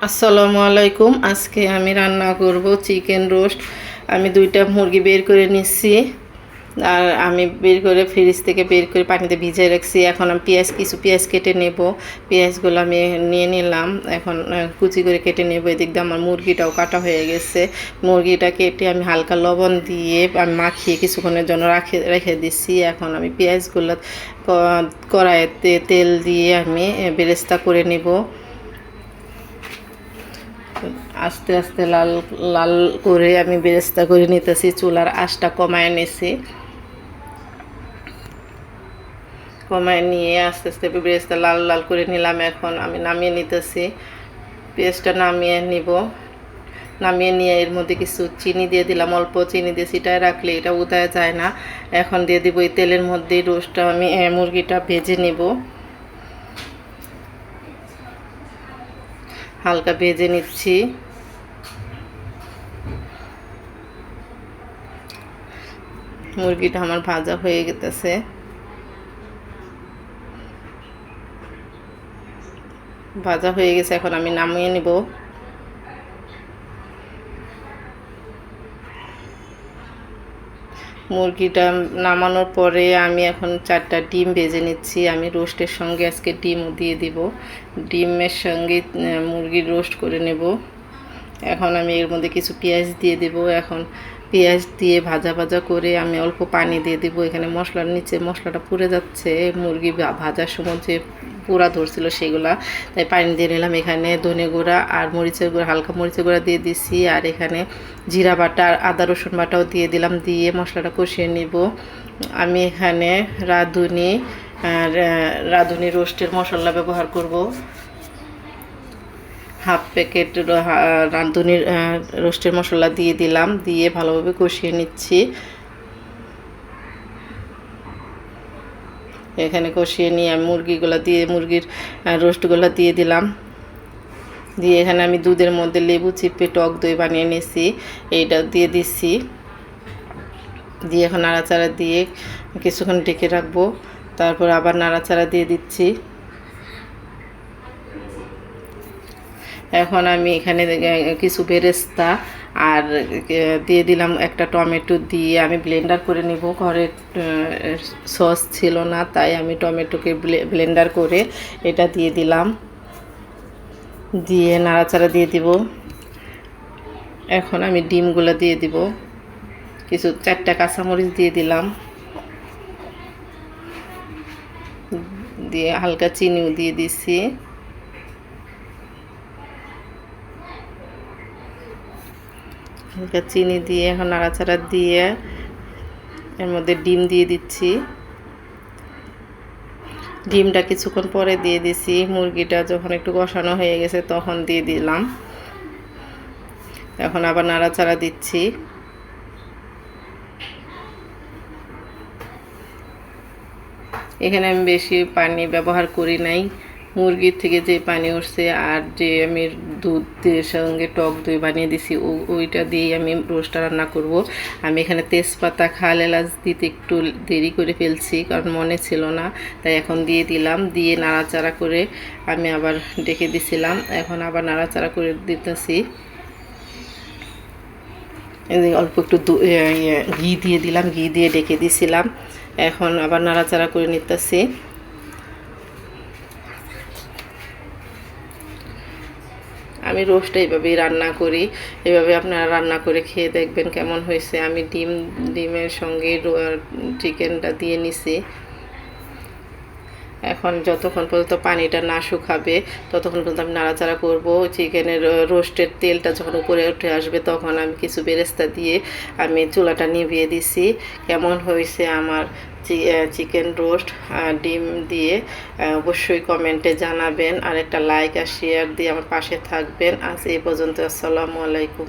আসসালামু আলাইকুম। আজকে আমি রান্না করব চিকেন রোস্ট। আমি দুইটা মুরগি বের করে নিচ্ছি, আর আমি বের করে ফ্রিজ থেকে বের করে পানিতে ভিজিয়ে রাখছি। এখন আমি কিছু পেঁয়াজ কেটে নেব। পেঁয়াজগুলো আমি নিয়ে নিলাম, এখন কুচি করে কেটে নেব। এদিক দিয়ে আমার মুরগিটাও কাটা হয়ে গেছে। মুরগিটা কেটে আমি হালকা লবণ দিয়ে আমি মাখিয়ে কিছুক্ষণের জন্য রেখে দিচ্ছি। এখন আমি পেঁয়াজগুলো কড়াইতে তেল দিয়ে আমি বেরেস্তা করে নেব। আস্তে আস্তে লাল লাল করে আমি বেরেস্তা করে নিতেছি। চুলার আঁচটা কমায় নিছি, কমায় নিয়ে আস্তে আস্তে বেরেস্তা লাল লাল করে নিলাম। এখন আমি নামিয়ে নিতেছি, পেঁয়াজটা নামিয়ে নিব। নামিয়ে নিয়ে এর মধ্যে কিছু চিনি দিয়ে দিলাম, অল্প চিনি দিয়ে ছিটায় রাখলে এটা উদায় যায় না। এখন দিয়ে দিব এই তেলের মধ্যে রোস্টটা, আমি মুরগিটা ভেজে নেব। হালকা ভেজে নিচ্ছি। মুরগিটা আমার ভাজা হয়ে গেছে, এখন আমি নামিয়ে নিব। মুরগিটা নামানোর পরে আমি এখন 4টা ডিম ভেজে নিচ্ছি। আমি রোস্টের সঙ্গে আজকে ডিমও দিয়ে দিব, ডিমের সঙ্গে মুরগির রোস্ট করে নেব। এখন আমি এর মধ্যে কিছু পেঁয়াজ দিয়ে দেব। এখন পেঁয়াজ দিয়ে ভাজা ভাজা করে আমি অল্প পানি দিয়ে দেব। এখানে মশলার নিচে মশলাটা পুড়ে যাচ্ছে, মুরগি ভাজার সময় যে পোড়া ধরছিল সেগুলা, তাই পানি দিয়ে নিলাম। এখানে ধনে গুঁড়া আর মরিচের গুঁড়া, হালকা মরিচের গুঁড়া দিয়ে দিছি। আর এখানে জিরা বাটা আর আদা রসুন বাটাও দিয়ে দিলাম, দিয়ে মশলাটা কষিয়ে নিব। আমি এখানে রাঁধুনি রোস্টের মশলা ব্যবহার করব। হাফ প্যাকেট রাঁধুনির রোস্টের মশলা দিয়ে দিলাম, দিয়ে ভালোভাবে কষিয়ে নিচ্ছি। এখানে কষিয়ে নিয়ে আমি মুরগির রোস্টগুলো দিয়ে দিলাম। দিয়ে এখানে আমি দুধের মধ্যে লেবু চিপে টক দই বানিয়ে নিয়েছি, এইটা দিয়ে দিচ্ছি। দিয়ে এখন নাড়াচাড়া দিয়ে কিছুক্ষণ ঢেকে রাখবো, তারপর আবার নাড়াচাড়া দিয়ে দিচ্ছি। এখন আমি এখানে কিছু বেরেস্তা আর দিয়ে দিলাম একটা টমেটো, দিয়ে আমি ব্লেন্ডার করে নিব। ঘরে সস ছিল না, তাই আমি টমেটোকে ব্লেন্ডার করে এটা দিয়ে দিলাম, দিয়ে নাড়াচাড়া দিয়ে দিব। এখন আমি ডিমগুলো দিয়ে দিব, কিছু 4টা কাঁচামরিচ দিয়ে দিলাম, দিয়ে হালকা চিনিও দিয়ে দিচ্ছি। হালকা চিনি দিয়ে এখন নাড়াচাড়া দিয়ে এর মধ্যে ডিম দিয়ে দিচ্ছি। ডিমটা কিছুক্ষণ পরে দিয়ে দিছি। মুরগিটা যখন একটু কষানো হয়ে গেছে তখন দিয়ে দিলাম। এখন আবার নাড়াচাড়া দিচ্ছি। এখানে আমি বেশি পানি ব্যবহার করি নাই, মুরগির থেকে যে পানি উঠছে আর যে আমি দুধের সঙ্গে টক দই বানিয়ে দিছি ওইটা দিয়েই আমি রোস্টটা রান্না করব। আমি এখানে তেজপাতা খাল এলাচ দিতে একটু দেরি করে ফেলছি, কারণ মনে ছিল না, তাই এখন দিয়ে দিলাম। দিয়ে নাড়াচাড়া করে আমি আবার ডেকে দিছিলাম, এখন আবার নাড়াচাড়া করে দিতেছি। অল্প একটু ঘি দিয়ে দিলাম, ঘি দিয়ে ডেকে দিছিলাম। এখন আবার নাড়াচাড়া করে নিতেছি। আমি রোস্টটা এইভাবেই রান্না করি, এভাবে আপনারা রান্না করে খেয়ে দেখবেন কেমন হয়েছে। আমি ডিমের সঙ্গে চিকেনটা দিয়ে নিছি। এখন যতক্ষণ পর্যন্ত পানিটা না শুকাবে ততক্ষণ পর্যন্ত আমি নাড়াচাড়া করব। চিকেনের রোস্টের তেলটা যখন উপরে উঠে আসবে তখন আমি কিছু বেরেস্তা দিয়ে আমি চুলাটা নিভিয়ে দিছি। কেমন হয়েছে আমার চিকেন রোস্ট ডিম দিয়ে অবশ্যই কমেন্টে জানাবেন, আর একটা লাইক আর শেয়ার দিয়ে আমার পাশে থাকবেন। আজ এই পর্যন্ত। আসসালামু আলাইকুম।